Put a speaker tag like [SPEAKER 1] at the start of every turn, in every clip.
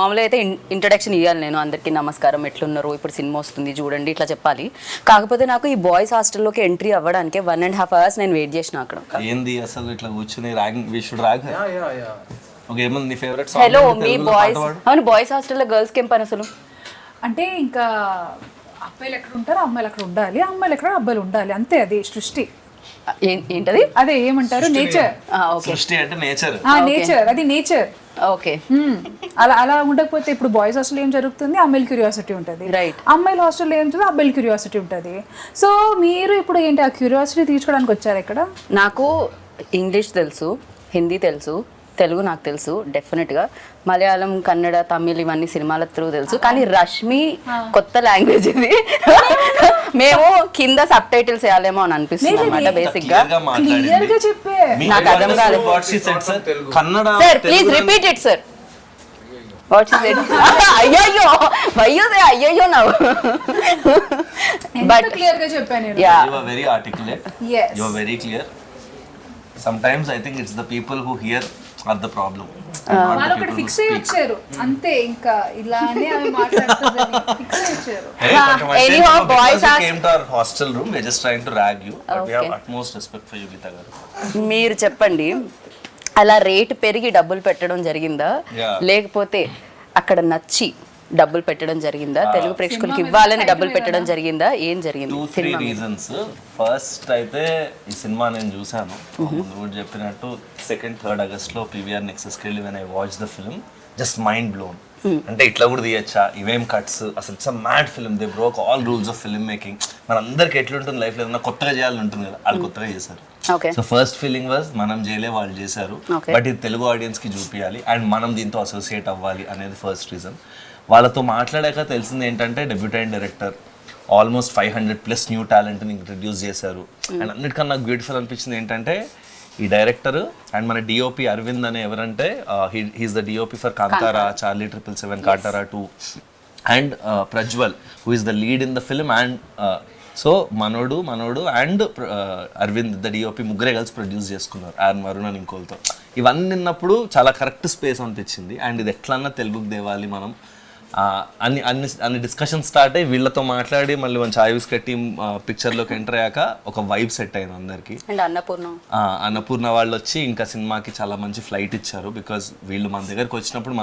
[SPEAKER 1] మామూలుగా అయితే ఇంట్రడక్షన్ ఇవ్వాలి, నేను అందరికీ నమస్కారం ఎట్లున్నారు, ఇప్పుడు సినిమా వస్తుంది చూడండి ఇట్లా చెప్పాలి. కాకపోతే నాకు ఈ బాయ్స్ హాస్టల్లోకి ఎంట్రీ అవ్వడానికి 1.5 hours నేను వెయిట్ చేసిన అక్కడ.
[SPEAKER 2] ఏంది అసలు ఇట్లా కూర్చుని ragging we should rag. Okay, ఏమన్నా నీ ఫేవరెట్ సాంగ్?
[SPEAKER 1] హలో మీ బాయ్స్. అవును, బాయ్స్ హాస్టల్లో గర్ల్స్కి ఏం పని అసలు?
[SPEAKER 3] అంటే ఇంకా అబ్బాయిలు ఎక్కడ ఉంటారు, అమ్మాయిలు అక్కడ ఉండాలి, అమ్మాయిలు ఎక్కడ అబ్బాయిలు ఉండాలి, అంతే. అది సృష్టి.
[SPEAKER 1] ఏంటది?
[SPEAKER 3] అదే ఏమంటారు, నేచర్.
[SPEAKER 2] సృష్టి అంటే నేచర్.
[SPEAKER 3] నేచర్, అది నేచర్.
[SPEAKER 1] ఓకే.
[SPEAKER 3] అలా ఉండకపోతే ఇప్పుడు బాయ్స్ హాస్టల్ ఏం జరుగుతుంది, అమ్మాయిల క్యూరియాసిటీ ఉంటుంది.
[SPEAKER 1] రైట్.
[SPEAKER 3] అమ్మాయిల హాస్టల్లో ఏం జరుగుతుంది, అబ్బాయిల క్యూరియాసిటీ ఉంటుంది. సో మీరు ఇప్పుడు ఏంటి ఆ క్యూరియాసిటీ తీర్చుకోవడానికి వచ్చారు ఇక్కడ?
[SPEAKER 1] నాకు ఇంగ్లీష్ తెలుసు, హిందీ తెలుసు, తెలుగు నాకు తెలుసు డెఫినెట్గా, మలయాళం, కన్నడ, తమిళ్ ఇవన్నీ సినిమాల త్రూ తెలుసు. కానీ రష్మి కొత్త లాంగ్వేజ్ ఇది. మేము కింద సబ్ టైటిల్స్ వేయాలేమో అని అనిపిస్తుంది అనమాట బేసిక్ గా. నాకు అర్థం కాలేదు. Sir please repeat it sir. What is it? అయ్యయ్యో అయ్యయ్యో నా.
[SPEAKER 3] బట్ క్లియర్ గా చెప్పాను.
[SPEAKER 2] You are very articulate.
[SPEAKER 3] Yes.
[SPEAKER 2] You are very clear. Sometimes I think it's the people who hear are the problem.
[SPEAKER 3] వాళ్ళు ఒకటి ఫిక్స్ అయ్యి వచ్చారు అంతే, ఇంకా ఇలానే అవి మాట్లాడుతుందని ఫిక్స్ అయ్యి వచ్చారు.
[SPEAKER 1] Anyhow, boys
[SPEAKER 2] came to our hostel room. We're just trying to rag you, but we have utmost respect for you, Geeta garu.
[SPEAKER 1] మీరు చెప్పండి, అలా రేటు పెరిగి డబ్బులు పెట్టడం జరిగిందా, లేకపోతే అక్కడ నచ్చి డబ్బులు పెట్టడం జరిగిందా, తెలుగు ప్రేక్షకులకి ఇవ్వాలని డబ్బులు పెట్టడం జరిగిందా, ఏం జరిగింది?
[SPEAKER 2] 2-3 reasons. ఫస్ట్ అయితే ఈ సినిమా నేను చూసాను ముందు కూడా చెప్పినట్టు 2nd, 3rd August పీవీఆర్ నెక్సెస్కి వెళ్ళి when I watch the film just mind blown. అంటే ఇట్లా కూడా తీయచ్చా, ఇవేం కట్స్, అసలు it's a mad film. They broke all rules of film making. మన అందరికి ఎట్లుంటుంది లైఫ్లో ఏదైనా కొత్తగా చేయాలని ఉంటుంది కదా, వాళ్ళు కొత్తగా చేశారు. సో ఫస్ట్ ఫీలింగ్ వాజ్ మనం చేయలే, వాళ్ళు చేశారు, బట్ ఇది తెలుగు ఆడియన్స్ కి చూపించాలి అండ్ మనం దీంతో అసోసియేట్ అవ్వాలి అనేది ఫస్ట్ రీజన్. వాళ్ళతో మాట్లాడాక తెలిసింది ఏంటంటే డెబ్యూటెంట్ డైరెక్టర్, ఆల్మోస్ట్ 500+ న్యూ టాలెంట్ని ఇంట్రడ్యూస్ చేశారు. అండ్ అన్నిటికన్నా నాకు బ్యూటిఫుల్ అనిపించింది ఏంటంటే ఈ డైరెక్టర్ అండ్ మన డిఓపి అరవింద్ అనే ఎవరంటే he's the DOP for Kantara, Charlie 777, Kantara 2 and Prajwal who is the lead in the film. And so మనోడు అండ్ అరవింద్ ద డిఓపి ముగ్గురే కలిసి ప్రొడ్యూస్ చేసుకున్నారు, వరుణ్ అని ఇంకోలతో. ఇవన్నీ విన్నప్పుడు చాలా కరెక్ట్ స్పేస్ అనిపించింది. అండ్ ఇది ఎట్లన్నా తెలుగుకి దేవాలి మనం అన్ని డిస్కషన్ స్టార్ట్ అయ్యి వీళ్ళతో మాట్లాడి మళ్ళీ మంచి ఆయుస్ కట్టి పిక్చర్లోకి ఎంటర్ అయ్యాక ఒక వైబ్ సెట్ అయింది అందరికి. అన్నపూర్ణ వాళ్ళు వచ్చి ఇంకా సినిమాకి చాలా మంచి ఫ్లైట్ ఇచ్చారు. బికాజ్ వీళ్ళు మన దగ్గరికి వచ్చినప్పుడు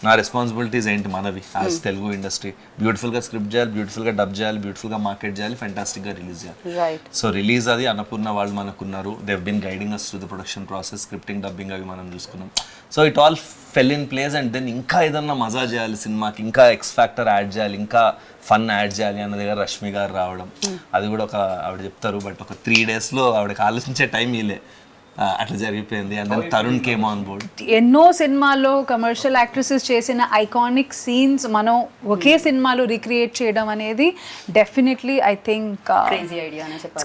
[SPEAKER 2] నా రెస్పాన్సిబిలిటీస్ ఏంటి మనవి యాజ్ తెలుగు ఇండస్ట్రీ, బ్యూటిఫుల్గా స్క్రిప్ట్ చేయాలి, బ్యూటిఫుల్గా డబ్ చేయాలి, బ్యూటిఫుల్గా మార్కెట్ చేయాలి, ఫెంటాస్టిక్గా రిలీజ్ చేయాలి. సో రిలీజ్ అది అన్నపూర్ణ వాళ్ళు మనకున్నారు. They have been guiding us through the production process, scripting, dubbing అవి మనం చూసుకున్నాం. So it all fell in place. And then ఇంకా ఏదన్నా మజా చేయాలి సినిమాకి, ఇంకా ఎక్స్ ఫ్యాక్టర్ యాడ్ చేయాలి, ఇంకా ఫన్ యాడ్ చేయాలి అన్న దగ్గర రష్మి గారు రావడం, అది కూడా ఒక ఆవిడ చెప్తారు బట్ ఒక 3 daysలో ఆవిడకి ఆలోచించే టైం ఇలే, అట్లా జరిగిపోయింది. And then Tarun came on board.
[SPEAKER 3] ఎన్నో సినిమాల్లో కమర్షియల్ యాక్ట్రెసెస్ చేసిన ఐకానిక్ సీన్స్ మనం ఒకే సినిమాలో రీక్రియేట్ చేయడం అనేది definitely I think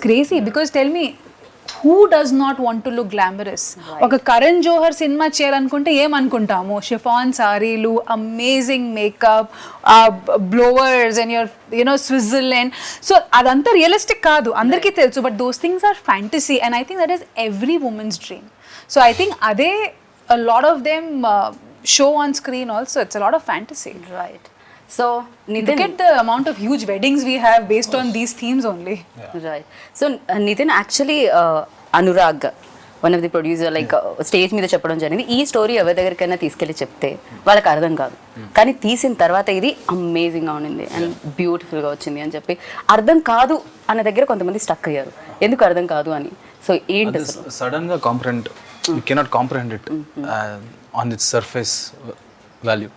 [SPEAKER 3] crazy. Because tell me, who does not want to look glamorous? ఒక కరణ్ జోహర్ సినిమా చేయాలనుకుంటే ఏమనుకుంటాము, షిఫాన్ సారీలు, amazing makeup, blowers and your Switzerland. So అదంతా రియలిస్టిక్ కాదు, అందరికీ తెలుసు. But those things are fantasy and I think that is every women's dream. So I think అదే a lot of them show on screen also. It's a lot of fantasy.
[SPEAKER 1] Right. So
[SPEAKER 3] Nitin, look at the amount of huge weddings we have based on these themes only.
[SPEAKER 1] Right. So Nitin, actually Anurag, one of the producer, like stage మీద చెప్పడం జరిగింది, ఈ story ఎవరి దగ్గరికైనా తీసుకెళ్ళి చెప్తే వాళ్ళకి అర్థం కాదు, కానీ తీసిన తర్వాత ఇది అమేజింగ్గా ఉండింది అండ్ బ్యూటిఫుల్గా వచ్చింది అని చెప్పి. అర్థం కాదు అన్న దగ్గర కొంతమంది స్టక్ అయ్యారు, ఎందుకు అర్థం కాదు అని. సో ఏంటి
[SPEAKER 4] సడన్గా comprehend, you cannot comprehend it on it's surface value.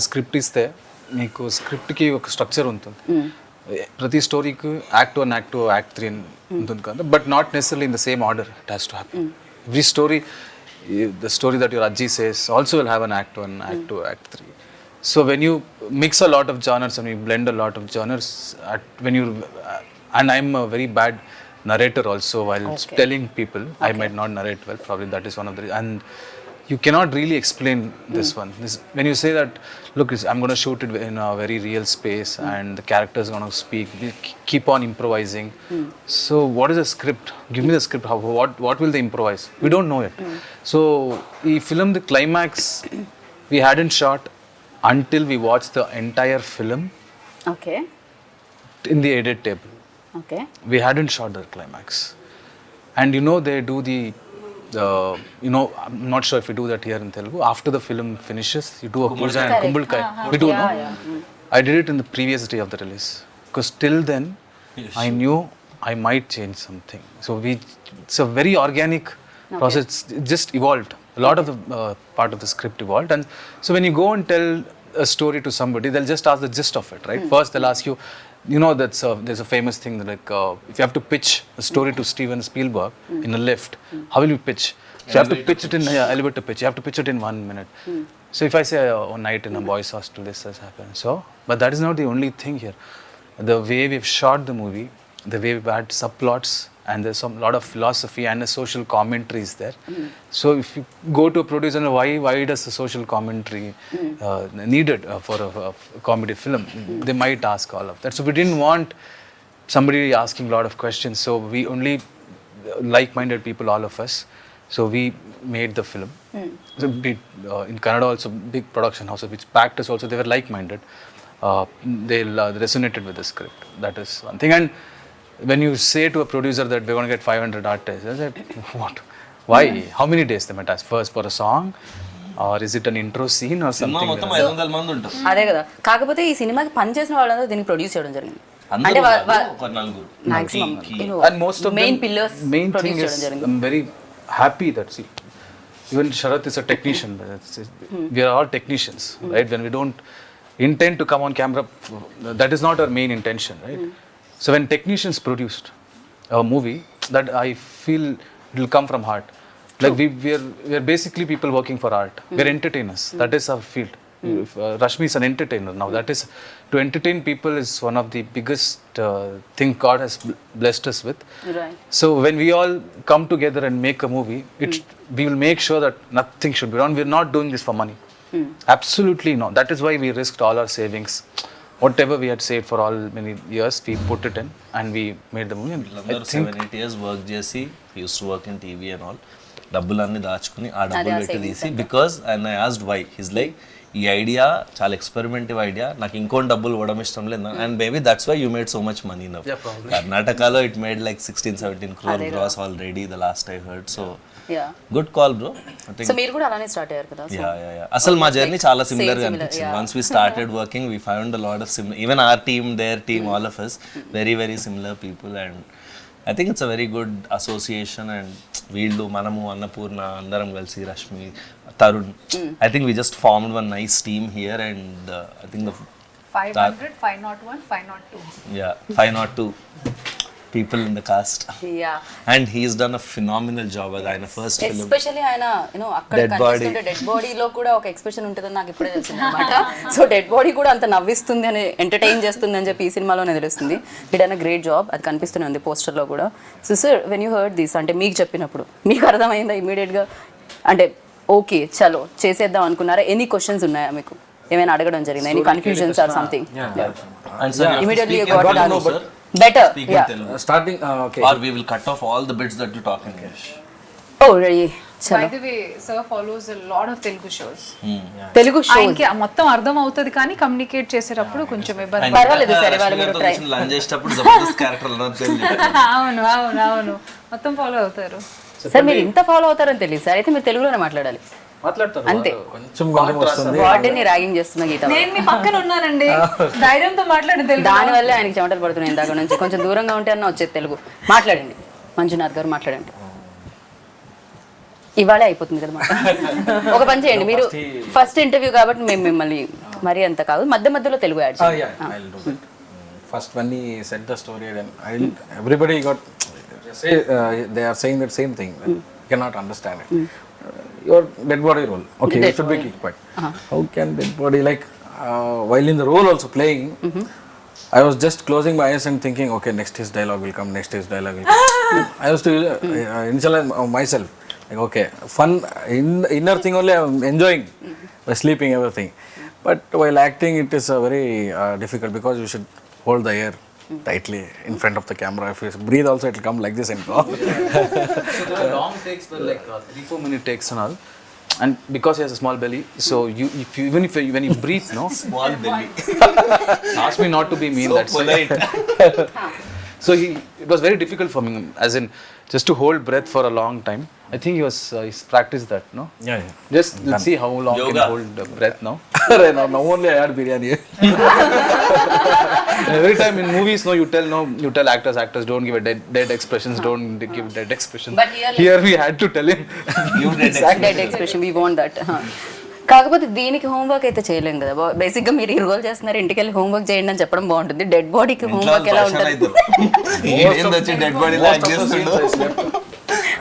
[SPEAKER 4] Script ఇస్తే మీకు స్క్రిప్ట్కి ఒక స్ట్రక్చర్ ఉంటుంది, ప్రతి స్టోరీకి యాక్ట్ 1, యాక్ట్ 2, యాక్ట్ 3 ఉంటుంది కదా, but not necessarily in the same order it has to happen. Every story, the story that your ajji says also will have an act 1, act 2, act 3. So when you mix a lot of genres and you blend a lot of genres, and I'm a very bad narrator also while telling people, I might not narrate well, probably that is one of the, and you cannot really explain this one. When you say that, look, I'm going to shoot it in a very real space and the characters are going to speak, we keep on improvising. So what is the script? Give me the script. What will they improvise? We don't know it. So the film, the climax we hadn't shot, until we watch the entire film
[SPEAKER 1] okay
[SPEAKER 4] in the edit table.
[SPEAKER 1] Okay
[SPEAKER 4] We hadn't shot the climax. And you know, they do you know, I'm not sure if we do that here in Telugu. After the film finishes, you do a puja and kumbhalkai. We do, no? I did it in the previous day of the release. Because till then, I knew I might change something. So it's a very organic process. It just evolved. A lot of the part of the script evolved. And so when you go and tell a story to somebody, they'll just ask the gist of it, right? First, they'll ask you, you know, there's a famous thing that, like, if you have to pitch a story to Steven Spielberg in a lift, how will you pitch? So you have to pitch it in elevator pitch. You have to pitch it in 1 minute. So if I say one night in a boys' hostel, this has happened. So, but that is not the only thing here. The way we've shot the movie, the way we've had subplots, and there's some lot of philosophy and a social commentary is there. So if you go to a producer, why does the social commentary needed for a comedy film? They might ask all of that. So we didn't want somebody asking a lot of questions. So we only like-minded people, all of us. So we made the film. So in Kannada also, big production houses which backed us also, they were like-minded. They resonated with the script. That is one thing. And when you say to a producer that we're going to get 500 artists, I said, what? Why? How many days they might ask? First for a song? Or is it an intro scene or
[SPEAKER 2] cinema
[SPEAKER 4] something?
[SPEAKER 2] మొత్తం 500 మంది ఉంటారు.
[SPEAKER 1] అదే కదా. కాకపోతే ఈ సినిమాకి పనిచేసిన వాళ్ళందరూ దీన్ని ప్రొడ్యూస్ చేయడం జరిగింది.
[SPEAKER 2] అందరూ ఒక నలుగురు.
[SPEAKER 1] Maximum
[SPEAKER 4] And most of
[SPEAKER 1] main
[SPEAKER 4] them,
[SPEAKER 1] pillars
[SPEAKER 4] main thing
[SPEAKER 1] produce చేయడం
[SPEAKER 4] is,
[SPEAKER 1] జరిగింది.
[SPEAKER 4] I'm very happy that, see, even Sharath is a technician. We are all technicians, right? When we don't intend to come on camera, that is not our main intention, right? So when technicians produced a movie, that I feel it will come from heart. Like we are basically people working for art. We are entertainers. That is our field. Reshmi is an entertainer now. That is, to entertain people is one of the biggest thing God has blessed us with.
[SPEAKER 1] Right.
[SPEAKER 4] So when we all come together and make a movie, we will make sure that nothing should be wrong. We are not doing this for money. Absolutely not. That is why we risked all our savings. Whatever we had saved for all many years, we put it in and we made the movie. And I
[SPEAKER 2] వీళ్ళందరూ
[SPEAKER 4] think
[SPEAKER 2] 7-8 years work చేసి used to work in TV and all డబ్బులన్నీ దాచుకుని ఆ డబ్బులు పెట్టి తీసి because and I asked why his like ఈ idea చాలా ఎక్స్పెరిమెంటివ్ ఐడియా, నాకు ఇంకోటి డబ్బులు ఇవ్వడం ఇష్టం లేదు, and maybe that's why you made so much money now. కర్ణాటకలో it made like 16-17 crore gross already the last I heard. So good call bro.
[SPEAKER 1] So మీరు కూడా అలానే స్టార్ట్ అయ్యారు కదా.
[SPEAKER 2] అసలు మా జర్నీ చాలా సిమిలర్ గా అనిపించింది. Once we started working we found a lot of similar, even our team, there team, all of us very very similar people. And I think it's a very good association. And వీళ్ళు, మనము, అన్నపూర్ణ అందరం కలిసి, Rashmi, Tarun, I think we just formed one nice team here. And I think
[SPEAKER 3] 500, 501, 502.
[SPEAKER 2] 502 people in the cast. And he's done a phenomenal job as ఆయన first film.
[SPEAKER 1] Especially ఆయన అక్కడ కనిపిస్తుంటే dead బాడీలో కూడా ఒక ఎక్స్ప్రెషన్ ఉంటుందని నాకు ఇప్పుడే తెలిసింది అనమాట. సో డెడ్ బాడీ కూడా అంత నవ్విస్తుంది అని, ఎంటర్టైన్ చేస్తుంది అని చెప్పి ఈ సినిమాలోనే తెలుస్తుంది. It an great job. అది కనిపిస్తూనే ఉంది పోస్టర్లో కూడా. So sir, when you heard this, అంటే మీకు చెప్పినప్పుడు మీకు అర్థమైందా ఇమీడియట్గా? అంటే ఓకే చలో చేసేద్దాం అనుకున్నారా? ఎనీ క్వశ్చన్స్ ఉన్నాయా మీకు? ఏమైనా అడగడం జరిగిందా? Any confusions or something?
[SPEAKER 2] Immediately
[SPEAKER 1] you got to know better.
[SPEAKER 5] Starting okay,
[SPEAKER 2] or we will cut off all the bits that you talk in English.
[SPEAKER 1] Oh really?
[SPEAKER 3] By the way, sir follows a lot of Telugu shows.
[SPEAKER 1] Telugu show
[SPEAKER 3] ఆయనకి మొత్తం అర్థం అవుతుంది కానీ communicate చేసేటప్పుడు కొంచెం ఇబ్బంది.
[SPEAKER 1] పర్వాలేదు sir, వాళ్ళు మీరు ట్రై.
[SPEAKER 2] లంచ్ చేసేటప్పుడు జబర్దస్త్ క్యారెక్టర్
[SPEAKER 3] అవును అవును అవును, మొత్తం ఫాలో అవుతారు.
[SPEAKER 1] సార్ మీరు ఇంత ఫాలో అవుతారని తెలియదు సార్. అయితే మీరు తెలుగులోనే మాట్లాడాలి అంతే.
[SPEAKER 5] కొంచెం వస్తుంది.
[SPEAKER 1] వాటిని ర్యాగింగ్ చేస్తున్న గీత.
[SPEAKER 3] నేను మీ పక్కన ఉన్నానండి, ధైర్యంతో మాట్లాడి తెలుగు.
[SPEAKER 1] దానివల్ల ఆయనకి చెమటలు పడుతున్నాయి ఇందాక నుంచి. కొంచెం దూరంగా ఉంటే అన్న వచ్చేది తెలుగు. మాట్లాడండి మంజునాథ్ గారు, మాట్లాడండి. ఇవాళే అయిపోతుంది కదా మాట. ఒక పని చేయండి, మీరు ఫస్ట్ ఇంటర్వ్యూ కాబట్టి మేము మిమ్మల్ని మరీ అంత కాదు, మధ్య మధ్యలో తెలుగు యాడ్ చేయండి.
[SPEAKER 5] First when he said the story, then everybody got they are saying that same thing. You cannot understand it. Your dead body role. Okay, you should be kicked back. How can dead body, like while in the role also playing, I was just closing my eyes and thinking, okay, next his dialogue will come, next his dialogue will come. I was to initialize myself. Like, okay, fun, inner thing only I'm enjoying by sleeping, everything. But while acting, it is very difficult because you should hold the air tightly in front of the camera. If you breathe also, it will come like this and go.
[SPEAKER 4] So the long takes were like 3-4 minute takes and all. and because he has a small belly, so when you breathe, no,
[SPEAKER 2] Small belly.
[SPEAKER 4] ask me not to be mean.
[SPEAKER 2] So
[SPEAKER 4] That's
[SPEAKER 2] polite.
[SPEAKER 4] so it was very difficult for me, as in just to hold breath for a long time. I think he's practiced that, no?
[SPEAKER 5] Yeah.
[SPEAKER 4] Just let's see how long
[SPEAKER 2] Yoga.
[SPEAKER 4] can hold breath now.
[SPEAKER 5] Now only I had biryani.
[SPEAKER 4] Every time in movies, no, you tell actors don't give a dead expressions, don't give dead expressions.
[SPEAKER 1] But here,
[SPEAKER 4] we had to tell him.
[SPEAKER 2] You did
[SPEAKER 1] dead expression we want that. కాకపోతే దీనికి homework అయితే చేయలేం కదా. బేసిక్గా మీరు ఈ role చేస్తున్నారు, ఇంటికి వెళ్ళి హోంవర్క్ చేయండి అని చెప్పడం బాగుంటుంది. డెడ్ బాడీకి హోంవర్క్ ఎలా ఉంటుంది?
[SPEAKER 2] వచ్చి డెడ్ బాడీ లాగ్ చేస్తుండు.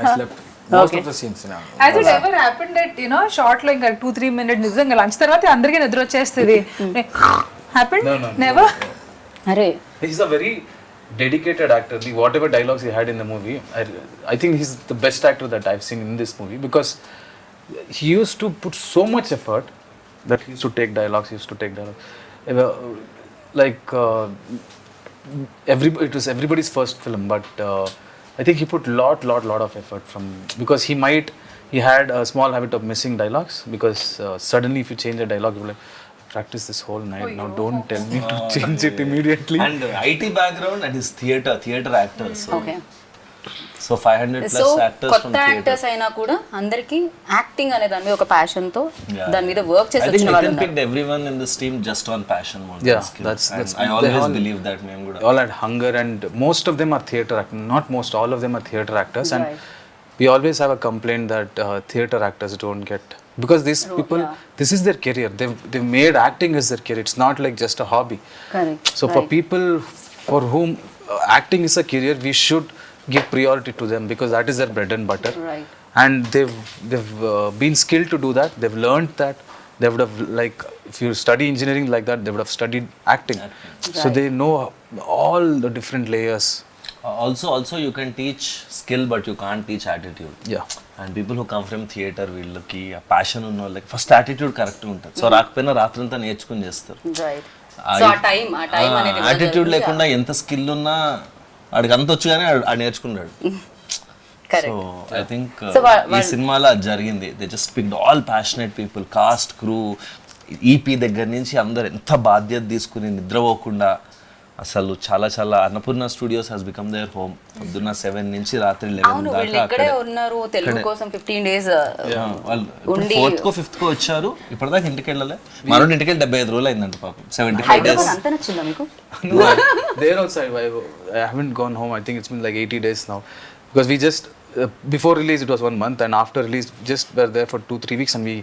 [SPEAKER 5] I slept. Most of the scenes now.
[SPEAKER 3] Has it ever happened that, you know, short లో ఇంకా 2-3 minutes నిజంగా లంచ్ తర్వాత అందరికీ నిద్ర వచ్చేస్తుంది? Happened?
[SPEAKER 4] No.
[SPEAKER 3] Never?
[SPEAKER 1] అరే
[SPEAKER 4] He's a very dedicated actor. Whatever dialogues he had in the movie, I think he's the best actor that I've seen in this movie, because he used to put so much effort that he used to take dialogues. Like it was everybody's first film, but I think he put lot of effort because he had a small habit of missing dialogues, because suddenly if you change a dialogue, you're like, practice this whole night. Now don't tell me to change it immediately.
[SPEAKER 2] And IT background and his theater actor.
[SPEAKER 1] Okay.
[SPEAKER 2] So 500
[SPEAKER 1] so
[SPEAKER 2] plus actors from
[SPEAKER 1] కొత్త
[SPEAKER 2] theater.
[SPEAKER 1] Actors అయినా కూడా అందరికి acting అనే దాని మీద ఒక passion తో దాని మీద వర్క్ చేసి
[SPEAKER 2] I think
[SPEAKER 1] వచ్చిన వాళ్ళు
[SPEAKER 2] Nitin
[SPEAKER 1] ఉన్నారు.
[SPEAKER 2] picked everyone in this team just on passion more
[SPEAKER 4] Yeah,
[SPEAKER 2] than skill.
[SPEAKER 4] that's-
[SPEAKER 2] And
[SPEAKER 4] that's-
[SPEAKER 2] I
[SPEAKER 4] they
[SPEAKER 2] always
[SPEAKER 4] all-
[SPEAKER 2] believe that మేము కూడా.
[SPEAKER 4] All had hunger, and most of them are theater actors. Not most, all of them are theater actors. And
[SPEAKER 1] Right.
[SPEAKER 4] we always have a complaint that theater actors don't get, because these people, this is their career. They've made acting as their career. It's not like just a hobby.
[SPEAKER 1] Correct.
[SPEAKER 4] So for people for whom acting is a career, we should give priority to them, because that is their bread and butter.
[SPEAKER 1] Right.
[SPEAKER 4] And they've been skilled to do that. They've learned that. They would have, like, if you study engineering like that, they would have studied acting. So they know all the different layers.
[SPEAKER 2] Also you can teach skill but you can't teach attitude.
[SPEAKER 4] Yeah.
[SPEAKER 2] And people who come from theater, వీళ్ళకి ఆ passion ఉన్న వాళ్ళకి first attitude correct ఉంటుంది. So రాకపోయినా రాత్రంతా నేర్చుకుని చేస్తారు.
[SPEAKER 1] Right. So ఆ టైం అనేది
[SPEAKER 2] యాటిట్యూడ్ లేకుండా ఎంత స్కిల్ ఉన్నా వాడికి అంత వచ్చు కానీ ఆడు నేర్చుకున్నాడు. సో ఐ థింక్ ఈ సినిమాలో అది జరిగింది. They just picked all passionate people, cast, crew, EP దగ్గర నుంచి అందరు ఎంత బాధ్యత తీసుకుని నిద్రపోకుండా అసలు చాలా Annapurna studios has become their home. పొద్దున్న 7 నుంచి రాత్రి 11
[SPEAKER 1] అవును, వీళ్ళు
[SPEAKER 2] దాకా
[SPEAKER 1] ఇక్కడే
[SPEAKER 2] అక్కడే.
[SPEAKER 1] ఉన్నారు తెలుగు కోసం 15 days
[SPEAKER 2] వాళ్ళు
[SPEAKER 1] ఉండి
[SPEAKER 2] 4th కో 5th కో వచ్చారు. ఇప్పటిదాకా ఇంటికి వెళ్ళలే. మనోడు ఇంటికి వెళ్ళి 75 రోజులు అయిందంట పాపం. 75
[SPEAKER 1] హైదరాబాద్
[SPEAKER 2] days.
[SPEAKER 1] అంత నచ్చిందా మీకు?
[SPEAKER 4] No, there also I haven't gone home. I think it's been like 80 days now, because we just before release it was 1 month, and after release just were there for 2-3 weeks, and we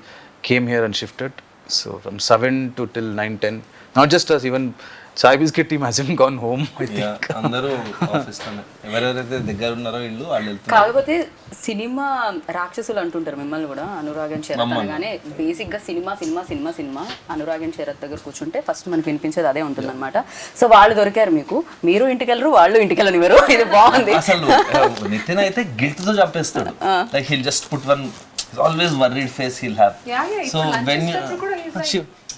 [SPEAKER 4] came here and shifted. So from 7 to till 9-10, not just us, even Chai Biscuit team hasn't gone home, I think.
[SPEAKER 2] Yeah, అందరూ office లోనే. ఎవరెవరైతే దగ్గర ఉన్నారో ఇల్లు వాళ్ళు వెళ్తున్నారు.
[SPEAKER 1] కాకపోతే cinema రాక్షసులు అంటుంటారు మిమ్మల్ని కూడా. అనురాగన్ శరత్ అనగానే బేసిక్ గా సినిమా అనురాగన్ శరత్ దగ్గర కూర్చుంటే ఫస్ట్ మనకి వినిపించేది అదే ఉంటుంది అనమాట. సో వాళ్ళు దొరికారు మీకు, మీరు ఇంటికి వెళ్ళరు, వాళ్ళు ఇంటికి వెళ్ళనివ్వరు. ఇది బాగుంది.
[SPEAKER 2] అసలు నితిన్ అయితే గిల్ట్ తో చంపేస్తాడు. Like he'll just put one always worried face he'll have. So when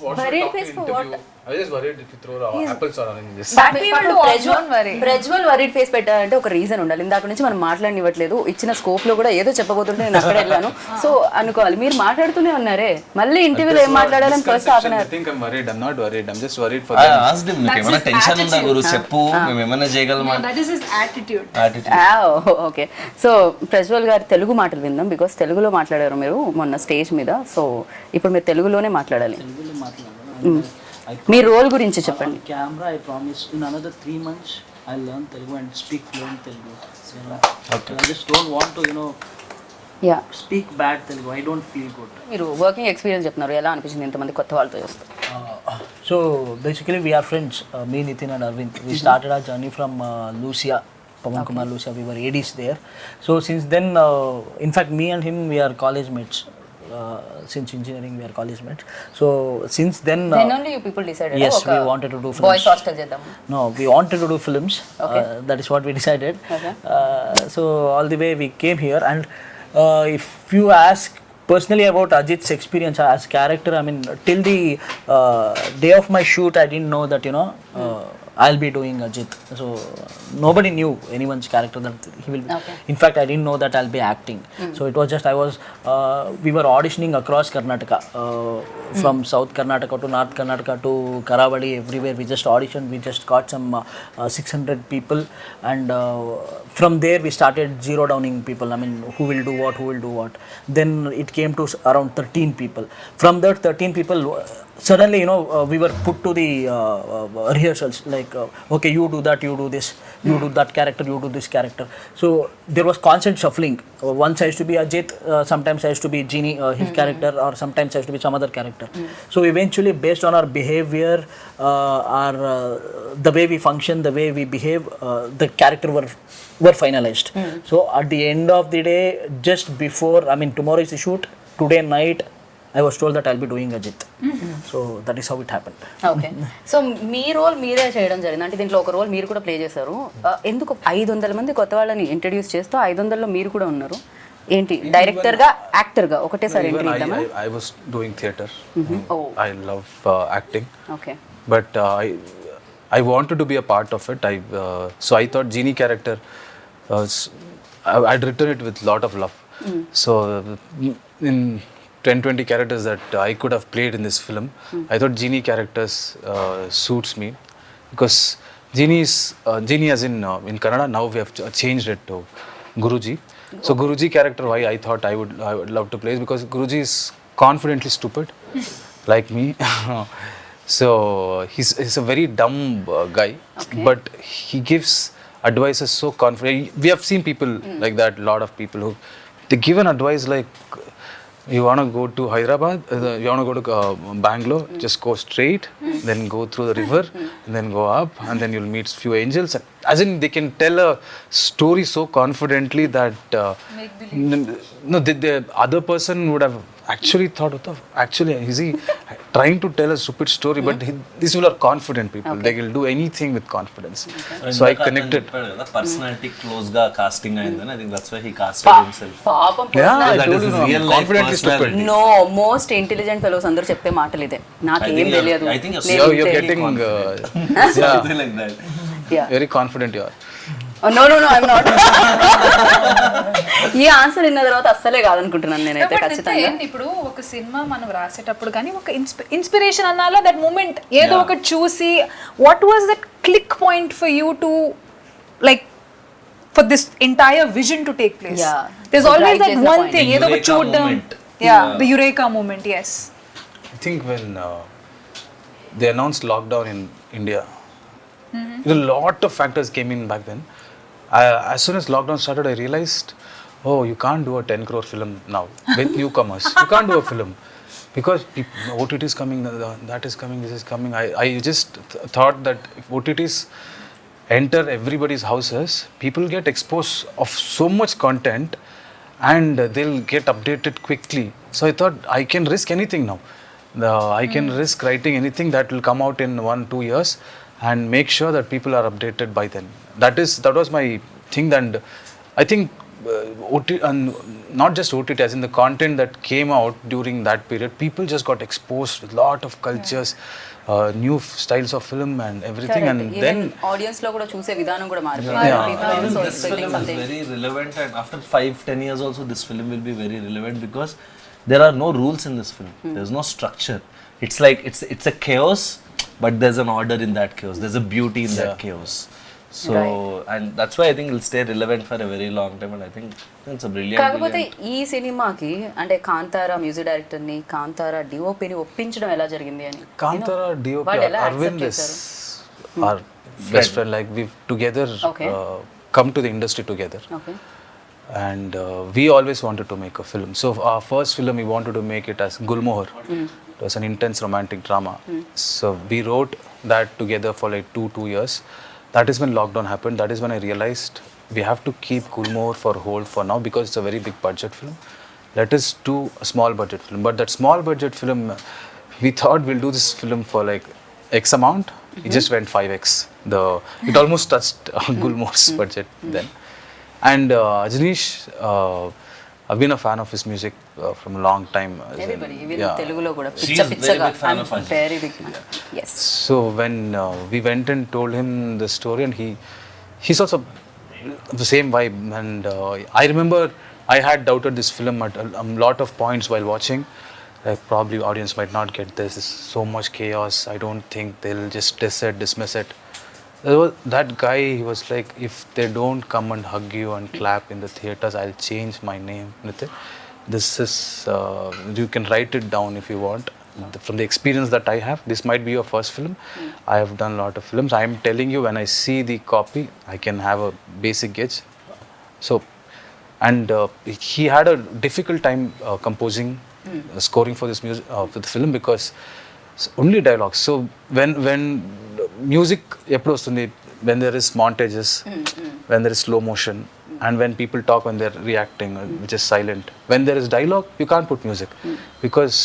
[SPEAKER 1] Worried face for what?
[SPEAKER 4] I was just worried if you throw apples or oranges.
[SPEAKER 1] Prajwal worried face పెట్టాలంటే ఒక రీజన్ ఉండాలి. ఇందాక నుంచి మనం మాట్లాడనివ్వట్లేదు. ఇచ్చిన స్కోప్ లో కూడా ఏదో చెప్పబోతుంటే నేను అక్కడ వెళ్ళాను. సో అనుకోవాలి, మీరు మాట్లాడుతూనే ఉన్నారే. మళ్ళీ ఇంటర్వ్యూలో ఏం మాట్లాడాలని first half an hour.
[SPEAKER 4] I think I'm worried. I'm not worried. I'm just worried for
[SPEAKER 2] I
[SPEAKER 4] them.
[SPEAKER 2] asked him, నీకు ఏమైనా టెన్షన్ ఉందా గురు, చెప్పు, మేము ఏమైనా చేయగలమా.
[SPEAKER 3] That is his attitude.
[SPEAKER 1] Okay. So Prajwal గారి తెలుగు మాటలు విందాం, బికాస్ తెలుగులో మాట్లాడారు మీరు మొన్న స్టేజ్ మీద. సో ఇప్పుడు మీరు తెలుగులోనే మాట్లాడాలి. మీ రోల్ గురించి చెప్పండి.
[SPEAKER 6] Camera, I promise in another 3 months I'll learn Telugu and speak fluent Telugu. So,
[SPEAKER 2] Okay.
[SPEAKER 6] I just don't want to,
[SPEAKER 1] yeah,
[SPEAKER 6] speak bad Telugu. I don't feel good.
[SPEAKER 1] మీరు working experience చెప్తున్నారు, ఎలా అనిపించింది ఇంతమంది కొత్త వాళ్ళతో చేస్తారు?
[SPEAKER 6] So basically we are friends, me, Nitin and Arvind. We started our journey from Lucia, Pawan Kumar Lucia. We were ADs there. So since then, in fact me and him, we are college mates. Since engineering we are college mates. So since then,
[SPEAKER 1] Then only you people decided.
[SPEAKER 6] yes, we wanted to do films.
[SPEAKER 1] Boys hostel చేద్దాం.
[SPEAKER 6] No, we wanted to do films. That is what we decided.
[SPEAKER 1] Okay.
[SPEAKER 6] So all the way we came here, and if you ask personally about Ajit's experience as character, I mean, till the day of my shoot, I didn't know that I'll be doing Ajit. So nobody knew anyone's character that he will be. In fact, I didn't know that I'll be acting. So it was just we were auditioning across Karnataka, from South Karnataka to North Karnataka to Karavali, everywhere. We just auditioned. We just got some 600 people, and from there we started zero downing people. I mean, who will do what. Then it came to around 13 people. From that 13 people, suddenly, we were put to the rehearsals, like, okay, you do that, you do this, you do that character, you do this character. So there was constant shuffling. Once I used to be Ajit, sometimes I used to be Genie, his character, or sometimes I used to be some other character. So eventually, based on our behavior, the way we function, the way we behave, the character were finalized. So at the end of the day, just before, I mean, tomorrow is the shoot, today night I was told that I'll be doing Ajit. So that is how it happened.
[SPEAKER 1] Okay so మీ role మీరే చేయడం జరిగింది అంటే దీంట్లో ఒక role మీరు కూడా play చేశారు ఎందుకు 500 మంది కొత్త వాళ్ళని ఇంట్రడ్యూస్ చేస్తూ 500లో మీరు కూడా ఉన్నారు ఏంటి డైరెక్టర్గా యాక్టర్గా ఒకటేసారి ఎంట్రీ ఇద్దామా
[SPEAKER 4] I was doing theatre. I love acting.
[SPEAKER 1] Okay
[SPEAKER 4] But I wanted to be a part of it. So I thought Genie character, I'd written it with lot of love. So in 10-20 characters that I could have played in this film, I thought Genie characters suits me because Genie as in Kannada, now we have changed it to Guruji. So Guruji character, why I thought I would love to play is because Guruji is confidently stupid like me. So he's a very dumb guy, but he gives advices so confident. We have seen people like that, lot of people who they give an advice like, you want to go to Hyderabad, you want to go to Bangalore, just go straight, then go through the river, and then go up, and then you'll meet few angels. As in, they can tell a story so confidently that the other person would have actually thought of, actually, is he trying to tell a stupid story? But these people are confident people. They will do anything with confidence. So I connected.
[SPEAKER 2] Personality close ga casting ayindani. I think that's why he casted himself.
[SPEAKER 1] పాపం
[SPEAKER 4] Yeah, I
[SPEAKER 2] That
[SPEAKER 4] told
[SPEAKER 2] is
[SPEAKER 4] you,
[SPEAKER 2] his real life
[SPEAKER 4] confidently stupid.
[SPEAKER 2] personality.
[SPEAKER 1] No most intelligent fellows అందరూ చెప్పే మాటలు ఇదే నాకేం తెలియదు
[SPEAKER 2] I think you're
[SPEAKER 1] నేను
[SPEAKER 4] You're
[SPEAKER 1] ఇంతే.
[SPEAKER 4] getting
[SPEAKER 2] Something like that.
[SPEAKER 1] Yeah.
[SPEAKER 4] very confident you are.
[SPEAKER 1] No I'm not ఈ answer విన్న తర్వాత అస్సలే కాదనుకుంటున్నాను నేనైతే ఖచ్చితంగా
[SPEAKER 3] ఇప్పుడు ఒక సినిమా మనం రాసేటప్పుడు కానీ ఒక ఇన్స్పిరేషన్ అన్నాలో దట్ మూమెంట్ ఏదో ఒకటి చూసి what was that click point for you to like for this entire vision to take place
[SPEAKER 1] Yeah.
[SPEAKER 3] There always that
[SPEAKER 1] Drive
[SPEAKER 3] one
[SPEAKER 1] చేసే
[SPEAKER 3] థింగ్
[SPEAKER 2] point.
[SPEAKER 3] ఏదో ఒకటి
[SPEAKER 2] Eureka
[SPEAKER 3] చూడడం
[SPEAKER 2] moment.
[SPEAKER 3] The eureka moment yes
[SPEAKER 4] I think when they announced lockdown in India, a lot of factors came in back then. As soon as lockdown started, I realized, oh, you can't do a 10 crore film now with newcomers. You can't do a film because OTT is coming, that is coming, this is coming. I just thought that if OTTs enter everybody's houses, people get exposed of so much content and they'll get updated quickly. So I thought I can risk anything now. I can risk writing anything that will come out in 1-2 years and make sure that people are updated by then. That was my thing, and I think OTT, and not just OTT, as in the content that came out during that period, people just got exposed with lot of cultures, new styles of film and everything, and then
[SPEAKER 1] audience లో కూడా చూసే విధానం కూడా
[SPEAKER 2] Even
[SPEAKER 1] మారిపోయింది
[SPEAKER 2] this film is very relevant, and after 5-10 years also this film will be very relevant because there are no rules in this film. There's no structure. It's like it's a chaos, but there's an order in that chaos. There's a beauty in that chaos. So and that's why I think it'll stay relevant for a very long time, and I think it's a brilliant.
[SPEAKER 1] కాకపోతే ఈ సినిమాకి అంటే Kantara music director ని కాంతారా డిఓపిని ఒప్పించడం ఎలా జరిగింది అని
[SPEAKER 4] Kantara DOP
[SPEAKER 1] వాళ్ళు ఎలా
[SPEAKER 4] Arvind
[SPEAKER 1] accept
[SPEAKER 4] is our best friend. Like we've together come to the industry together.
[SPEAKER 1] Okay
[SPEAKER 4] And we always wanted to make a film. So our first film, we wanted to make it as Gulmohar. It was an intense romantic drama. So we wrote that together for like 2 years. That is when lockdown happened. That is when I realized we have to keep Gulmohar for hold for now because it's a very big budget film. Let us do a small budget film. But that small budget film, we thought we'll do this film for like X amount. It just went 5x. It almost touched Gulmohar's budget then. And Ajnish I've been a fan of his music from a long time.
[SPEAKER 1] Everybody, even
[SPEAKER 4] Yeah.
[SPEAKER 1] Telugulo కూడా
[SPEAKER 2] She's
[SPEAKER 1] పిచ్చ
[SPEAKER 2] very
[SPEAKER 1] పిచ్చగా
[SPEAKER 2] big fan of Ajay.
[SPEAKER 1] Very big fan. Yes.
[SPEAKER 4] So when we went and told him the story, and he's also the same vibe. And I remember I had doubted this film at a lot of points while watching. Like probably audience might not get this. There's so much chaos. I don't think they'll just dismiss it. That guy, he was like, if they don't come and hug you and clap in the theaters, I'll change my name. This is, you can write it down if you want. From the experience that I have, this might be your first film. I have done a lot of films. I am telling you, when I see the copy, I can have a basic gauge. So, and he had a difficult time composing, scoring for this music, for the film, because it's only dialogues. So when music ఎప్పుడు వస్తుంది, when there is montages, when there is slow motion, and when people talk when they're reacting, which is silent. When there is dialogue, you can't put music because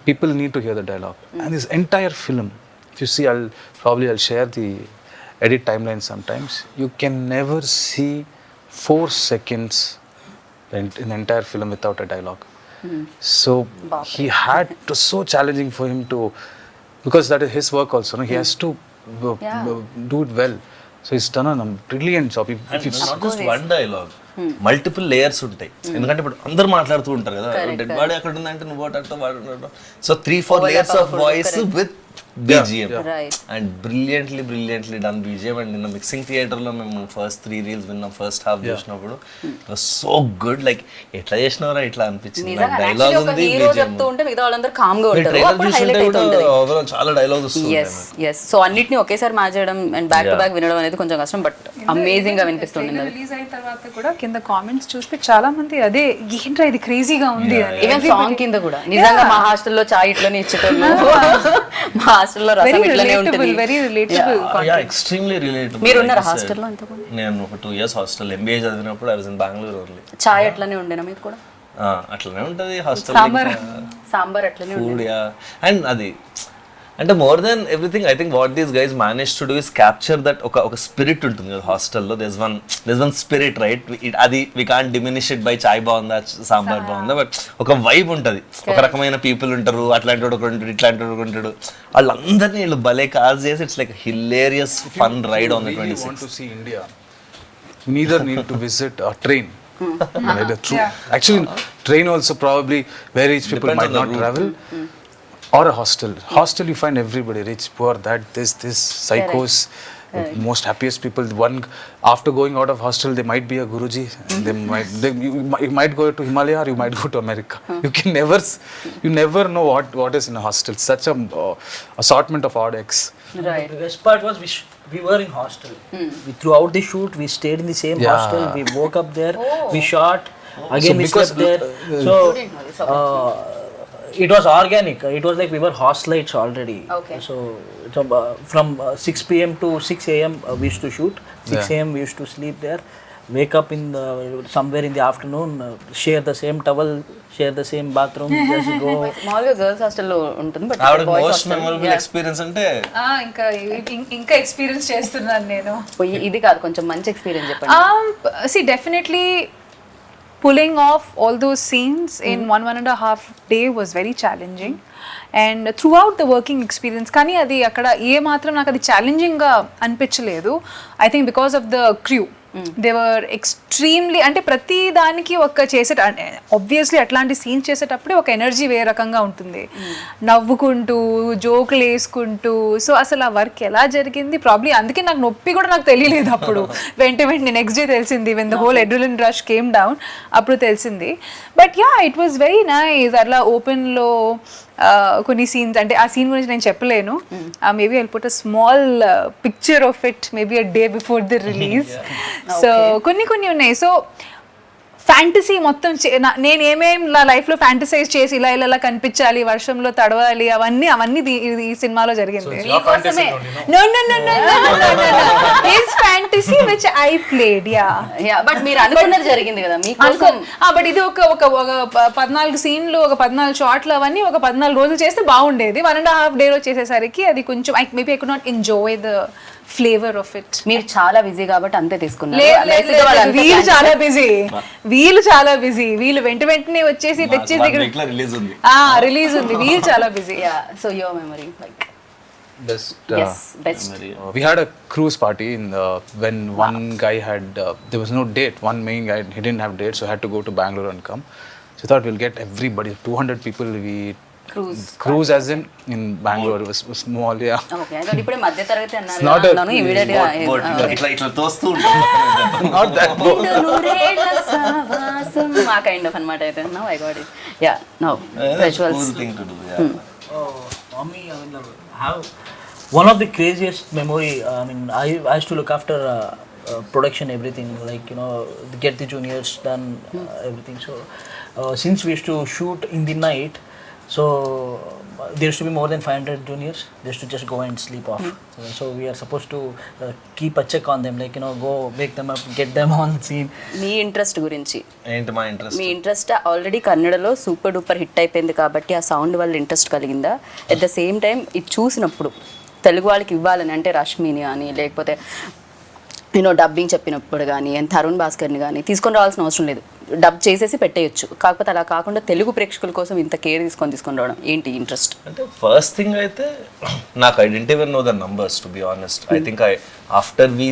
[SPEAKER 4] people need to hear the dialogue. And this entire film, if you see, I'll share the edit timeline sometimes. You can never see 4 seconds in the entire film without a dialogue. So he had to, so challenging for him to, because that is his work also, no? He has to do it well. So he's done a brilliant job.
[SPEAKER 2] And not just one dialogue, multiple layers ఉంటాయి. ఎందుకంటే ఇప్పుడు అందరు మాట్లాడుతూ ఉంటారు కదా, dead body అక్కడ ఉందంటే నువ్వు వాడు. So 3-4 layers of voice with BGM. And brilliantly done BGM. And నిన్న మిక్సింగ్ థియేటర్ లో మేము ఫస్ట్ 3 రీల్స్ విన్నాం, ఫస్ట్ హాఫ్ చూసినప్పుడు it was so good. Like ఎట్లా చేసినవరా ఇట్లా అనిపించింది. డైలాగ్ ఉంది, చాలా డైలాగ్ వస్తుంది.
[SPEAKER 1] సో అన్నిటిని ఒకేసారి మ్యాచ్ చేయడం అండ్ బ్యాక్ టు బ్యాక్ వినడం అనేది కొంచెం కష్టం, బట్ అమేజింగ్ గా వినిపిస్తుంది.
[SPEAKER 3] రిలీజ్ అయిన తర్వాత కూడా కింద కామెంట్స్ చూస్తే చాలా మంది అదే ఏంట్రా ఇది క్రేజీగా ఉంది అని.
[SPEAKER 1] ఈవెన్ సాంగ్ కింద కూడా నిజంగా మా హాస్టల్లో చాయ్ ఇట్లనే ఇచ్చేటోళ్ళు, మా హాస్టల్లో రసం ఇట్లనే ఉంటుంది.
[SPEAKER 3] Very relatable.
[SPEAKER 2] Extremely relatable.
[SPEAKER 1] మీరు ఉన్నారా హాస్టల్లో అంతకుముందు?
[SPEAKER 2] నేను ఒక 2 years హాస్టల్ MBA చదివినప్పుడు I was in Bengaluru only.
[SPEAKER 1] చాయ్ అట్లనే ఉండేనా మీకు కూడా?
[SPEAKER 2] అట్లనే ఉంటుంది హాస్టల్.
[SPEAKER 1] సాంబార్ అట్లనే
[SPEAKER 2] ఫుడ్. అండ్ అది అంటే more then everything I think what these guys manage to do is capture that ఒక స్పిరిట్ ఉంటుంది కదా హాస్టల్లో. This one spirit, right? అది we can't diminish it by చాయ్ బాగుందా సాంబార్ బాగుందా, బట్ ఒక వైబ్ ఉంటుంది. ఒక రకమైన పీపుల్ ఉంటారు, అట్లాంటి వాడు ఉంటాడు, ఇట్లాంటి వాడు ఉంటాడు. వాళ్ళందరినీ వీళ్ళు భలే కాజ్ చేసి it's like hilarious fun ride on the 26th.
[SPEAKER 4] Want to see India, you neither need to visit a train. Actually, train also probably where rich people might not travel. Or a hostel. Hostel you find everybody, rich, poor, that, this, psychos, most happiest people. One after going out of hostel, they might be a Guruji. You might go to Himalaya or you might go to America. You never know what is in a hostel. Such a assortment of odd eggs.
[SPEAKER 1] Right.
[SPEAKER 6] The best part was we were in hostel. Throughout the shoot, we stayed in the same hostel. We woke up there. We shot. Again, we slept there. It was organic. It was like we were hostelites already.
[SPEAKER 1] Okay.
[SPEAKER 6] So from 6 p.m. to 6 a.m. We used to shoot. 6 a.m. we used to sleep there. Wake up somewhere in the afternoon. Share the same towel. Share the same bathroom. Just go.
[SPEAKER 1] మామూలుగా girls హాస్టల్లో ఉంటుంది, but
[SPEAKER 2] most memorable experience అంటే
[SPEAKER 3] ఇంకా experience చేస్తున్నాను నేను.
[SPEAKER 1] ఇది కాదు, కొంచెం మంచి ఎక్స్పీరియన్స్ చెప్పండి.
[SPEAKER 3] See, definitely pulling off all those scenes in 1.5 day was very challenging, and throughout the working experience కానీ అది అక్కడ ఏ మాత్రం నాకు అది ఛాలెంజింగ్గా అనిపించలేదు. I think because of the crew. They were extremely, అంటే ప్రతి దానికి ఒక ఆబ్వియస్లీ అట్లాంటి సీన్స్ చేసేటప్పుడే ఒక ఎనర్జీ వేరే రకంగా ఉంటుంది, నవ్వుకుంటూ జోకులు వేసుకుంటూ. సో అసలు ఆ వర్క్ ఎలా జరిగింది ప్రాబ్లీ అందుకే నాకు నొప్పి కూడా నాకు తెలియలేదు అప్పుడు. వెంటనే నెక్స్ట్ డే తెలిసింది, when the whole adrenaline rush came down, అప్పుడు తెలిసింది. But yeah, it was very nice. అట్లా ఓపెన్లో కొన్ని సీన్స్, అంటే ఆ సీన్ గురించి నేను చెప్పలేను. Maybe I'll put a small picture of it maybe a day before the release. So కొన్ని ఉన్నాయి. సో ఫ్యాంటసీ మొత్తం నేను ఏమేం నా లైఫ్లో ఫ్యాంటసైజ్ చేసి ఇలా కనిపించాలి, వర్షంలో తడవాలి, అవన్నీ ఈ సినిమాలో జరిగింది. Fantasy which I played.
[SPEAKER 1] But మీరు అనుకున్నది జరిగింది కదా మీకోసం.
[SPEAKER 3] బట్ ఇది ఒక 14 సీన్లు, ఒక 14 షాట్లు, అవన్నీ ఒక 14 రోజులు చేస్తే బాగుండేది. 1.5 day చేసేసరికి అది కొంచెం maybe I could not enjoy the flavour of it.
[SPEAKER 1] మీరు చాలా బిజీ కాబట్టి అంతే తీసుకున్నారు.
[SPEAKER 3] వీళ్ళు చాలా బిజీ, వీళ్ళు వెంటనే వచ్చేసి తెచ్చేసి
[SPEAKER 2] రిలీజ్ ఉంది.
[SPEAKER 3] రిలీజ్ ఉంది, వీళ్ళు చాలా busy.
[SPEAKER 1] So your memory like
[SPEAKER 4] Best.
[SPEAKER 1] best.
[SPEAKER 4] We had a cruise party when one guy had there was no date. One main guy, he didn't have date, so had to go to Bangalore and come. So thought we'll get everybody, 200 people. We cruise as in Bangalore. It was small, yeah.
[SPEAKER 1] Okay, I thought ipude madhya taragati
[SPEAKER 4] It's not a-
[SPEAKER 1] annanu immediately
[SPEAKER 2] ఇట్లా తోస్తూ ఉంటాం.
[SPEAKER 4] Not that boat.
[SPEAKER 1] ఆ kind of అన్నమాట. అయితే now I got it. Yeah now rituals.
[SPEAKER 2] Cool thing to do, yeah.
[SPEAKER 6] Mommy, I mean, have one of the craziest memory. I mean, I used to look after production, everything, like, you know, get the juniors done, everything. So since we used to shoot in the night, so there used to be more than 500 juniors. They used to just go and sleep off. So we are supposed to keep a check on them, like, you know, go wake them up, get them on scene.
[SPEAKER 1] Me interest గురించి,
[SPEAKER 2] ఏంటి మా interest?
[SPEAKER 1] మీ interest already కన్నడలో super duper hit అయిపోయింది కాబట్టి ఆ sound వల్ల interest కలిగిందా? At the same time ఇది చూసినప్పుడు తెలుగు వాళ్ళకి ఇవ్వాలని, అంటే రష్మిని కానీ లేకపోతే నేను డబ్బింగ్ చెప్పినప్పుడు కానీ తరుణ్ భాస్కర్ని కానీ తీసుకొని రావాల్సిన అవసరం లేదు, డబ్ చేసేసి పెట్టేయచ్చు. కాకపోతే అలా కాకుండా తెలుగు ప్రేక్షకుల కోసం ఇంత కేర్ తీసుకొని రావడం ఏంటి ఇంట్రెస్ట్?
[SPEAKER 2] అంటే ఫస్ట్ థింగ్ అయితే నాకు I didn't even know the numbers to be honest. I think after we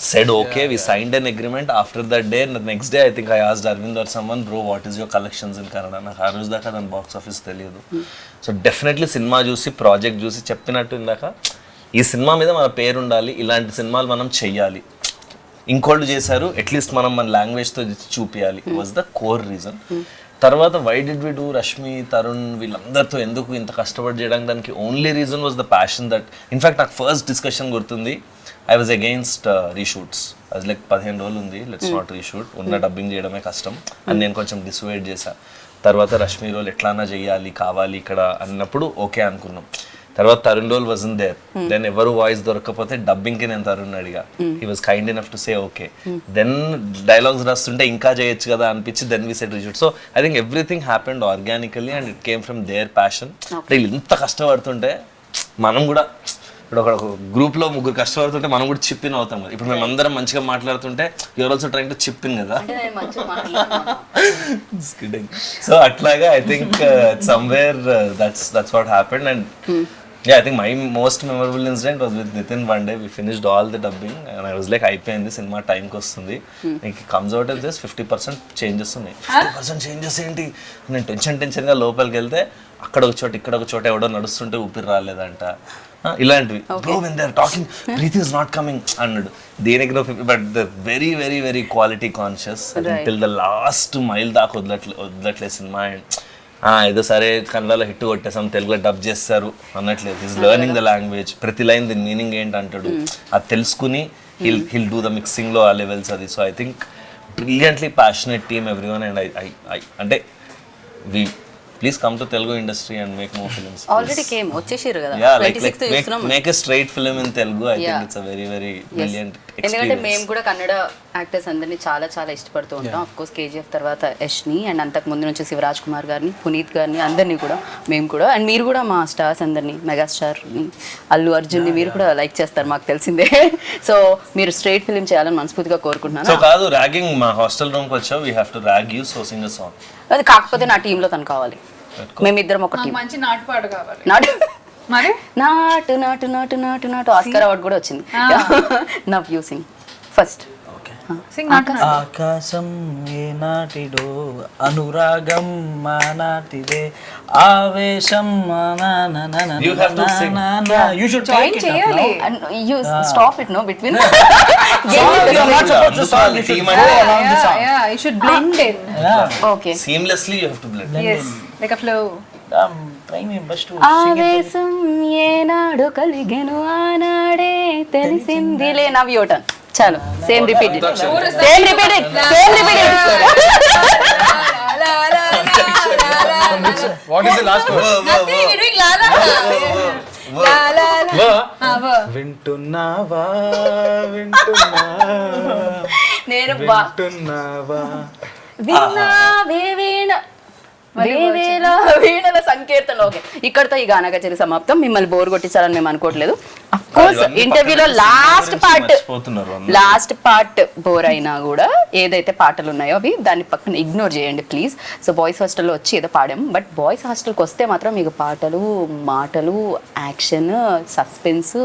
[SPEAKER 2] said okay, we signed an agreement. After that day, the next day I think I asked Arvind or someone, bro, what is your collections in Kannada? నాకు ఆ రోజు దాకా దాని box office తెలియదు. So definitely cinema చూసి project చూసి చెప్పినట్టు ఇందాక ఈ సినిమా మీద మన పేరు ఉండాలి, ఇలాంటి సినిమాలు మనం చెయ్యాలి, ఇంకోళ్ళు చేశారు అట్లీస్ట్ మనం మన లాంగ్వేజ్తో చూపించాలి, వాజ్ ద కోర్ రీజన్. తర్వాత why did we do Rashmi, Tarun వీళ్ళందరితో ఎందుకు ఇంత కష్టపడి చేయడానికి, దానికి only reason was the passion that in fact నాకు ఫస్ట్ డిస్కషన్ గుర్తుంది, ఐ వాజ్ అగెయిన్స్ట్ రీషూట్స్. అది లైక్ 15 రోజులు ఉంది, లెట్స్ నాట్ రీషూట్, ఉన్న డబ్బింగ్ చేయడమే కష్టం అని నేను కొంచెం డిసైడ్ చేశా. తర్వాత రష్మి రోల్ ఎట్లానా చేయాలి కావాలి ఇక్కడ అన్నప్పుడు ఓకే అనుకున్నాం. తర్వాత Tarun role was in there, then ఎవరు వాయిస్ దొరకకపోతే డబ్బింగ్కి నేను తరుణ్ అడిగా, he was kind enough to say okay. Then dialogues రాస్తుంటే ఇంకా చేయొచ్చు కదా అనిపించి then we said reshoot. So I think everything happened organically and it came from their passion. వీళ్ళు ఇంత కష్టపడుతుంటే మనం కూడా ఇప్పుడు ఒక గ్రూప్లో 3 కష్టపడుతుంటే మనం కూడా చిప్ ఇన్ అవుతాం కదా. ఇప్పుడు మేము అందరం మంచిగా మాట్లాడుతుంటే you are also trying to chip in కదా. సో అట్లాగా I think somewhere that's what happened. And yeah, I think my most memorable incident was with Nitin. One day we finished all the dubbing and I was like అయిపోయింది cinema టైంకి వస్తుంది, ఇంక comes out of this 50% changes ఉన్నాయి. 50% changes ఏంటి, నేను టెన్షన్గా లోపలికి వెళ్తే అక్కడ ఒక చోట ఇక్కడ ఒక చోట ఎవడో నడుస్తుంటే ఊపిరి రాలేదంట, ఇలాంటివి. Bro when they are talking breath is not coming అన్నాడు. దేనికి but the very very very quality conscious till the last mile దాకా వదలట్లేదు సినిమా. అండ్ ఏదో సరే కన్నడలో హిట్ కొట్టేసాం తెలుగులో డబ్ చేస్తారు అన్నట్లేదు. ఈజ్ లెర్నింగ్ ద లాంగ్వేజ్, ప్రతి లైన్ దీని మీనింగ్ ఏంటి అంటాడు, అది తెలుసుకుని హిల్ డూ ద మిక్సింగ్లో ఆ లెవెల్స్ అది. So I think brilliantly passionate team everyone. And I అంటే we please come to Telugu industry and make more films.
[SPEAKER 1] Already came వచ్చేసారు కదా,
[SPEAKER 2] yeah, like make a straight film in Telugu. I think it's a very very brilliant experience.
[SPEAKER 1] ఎందుకంటే మేము కూడా Kannada actors అందరినీ చాలా చాలా ఇష్టపడుతూ ఉంటాం. ఆఫ్ కోర్స్ కేజీఎఫ్ తర్వాత యష్ని అండ్ అంతకు ముందు నుంచి శివరాజ్ కుమార్ గారిని, పునీత్ గారిని, అందరినీ కూడా మేము కూడా, అండ్ మీరు కూడా మా స్టార్స్ అందరినీ, మెగాస్టార్ అల్లు అర్జున్ని మీరు కూడా లైక్ చేస్తారు మాకు తెలిసిందే. సో మీరు స్ట్రైట్ ఫిల్మ్ చేయాలని మనస్ఫూర్తిగా కోరుకుంటున్నాను.
[SPEAKER 2] సో కాదు ర్యాగింగ్, మా హాస్టల్ రూమ్కి వచ్చావు, we have to rag you, so Singh a song.
[SPEAKER 1] అది కాకపోతే నా టీంలో తను కావాలి, మేమిద్దరం ఒక టీం.
[SPEAKER 3] మంచి నాటుపాడు కావాలి.
[SPEAKER 1] నాటు
[SPEAKER 3] మరి
[SPEAKER 1] నాటు నాటు నాటు నాటు నాటు ఆస్కార్ అవార్డు కూడా వచ్చింది. Now you sing first.
[SPEAKER 3] Singh నాటు.
[SPEAKER 6] ఆకాశం ఏ నాటిడో అనురాగం మా నాటిదే ఆవేశం
[SPEAKER 2] You have to sing.
[SPEAKER 6] You should
[SPEAKER 3] join
[SPEAKER 6] take it up
[SPEAKER 3] చేయాలి.
[SPEAKER 6] now.
[SPEAKER 1] And you stop it, no, between.
[SPEAKER 6] You are not supposed to song. You should
[SPEAKER 2] Team
[SPEAKER 6] go
[SPEAKER 2] అంటే
[SPEAKER 6] along the song.
[SPEAKER 3] Yeah, you should blend in.
[SPEAKER 6] Yeah.
[SPEAKER 1] Okay.
[SPEAKER 2] seamlessly you have to blend.
[SPEAKER 3] Yes, like a flow.
[SPEAKER 6] I'm trying my best to sing it.
[SPEAKER 1] ఆవేశం ఏనాడు కలిగెను ఆనాడే తెలిసిందిలే. Now your turn. చాలు, same repeat it, same repeat it, same repeat it.
[SPEAKER 4] What is the last word?
[SPEAKER 3] Nothing, we're doing la la. La la la.
[SPEAKER 4] వింటున్నావా వింటున్నావా
[SPEAKER 1] నేను
[SPEAKER 4] వింటున్నావా
[SPEAKER 1] విన్నావే వీణ వేవేల వీణల సంకీర్తన. ఓకే, ఇక్కడతో ఈ గానా కచేరీ సమాప్తం. మిమ్మల్ని బోర్ కొట్టించాలని మేము అనుకోవట్లేదు. కోర్స్ ఇంటర్వ్యూలో లాస్ట్ పార్ట్ బోర్ అయినా కూడా ఏదైతే పాటలు ఉన్నాయో అవి దాన్ని పక్కన ఇగ్నోర్ చేయండి ప్లీజ్. సో బాయ్స్ హాస్టల్లో వచ్చి ఏదో పాడాం, బట్ బాయ్స్ హాస్టల్కి వస్తే మాత్రం మీకు పాటలు, మాటలు, యాక్షన్, సస్పెన్స్,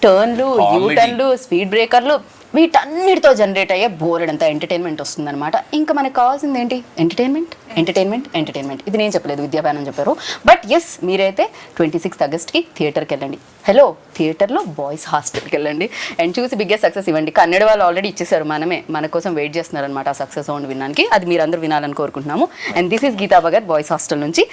[SPEAKER 1] టర్న్లు, యూటర్న్లు, స్పీడ్ బ్రేకర్లు వీటన్నిటితో జనరేట్ అయ్యే బోర్డంతా ఎంటర్టైన్మెంట్ వస్తుందన్నమాట. ఇంకా మనకు కావాల్సింది ఏంటి? Entertainment entertainment entertainment. ఇది నేను చెప్పలేదు, విద్యాభానం చెప్పారు. బట్ ఎస్, మీరైతే 26th ఆగస్ట్కి థియేటర్కి వెళ్ళండి. హలో, థియేటర్లో బాయ్స్ హాస్టల్కి వెళ్ళండి అండ్ చూసి బిగ్గెస్ట్ సక్సెస్ ఇవ్వండి. కన్నడ వాళ్ళు ఆల్రెడీ ఇచ్చేసారు, మన కోసం వెయిట్ చేస్తున్నారు అనమాట ఆ సక్సెస్ సౌండ్ వినడానికి. అది మీరందరూ వినాలని కోరుకుంటున్నాము. And this is Geeta Bhagat boys hostel నుంచి.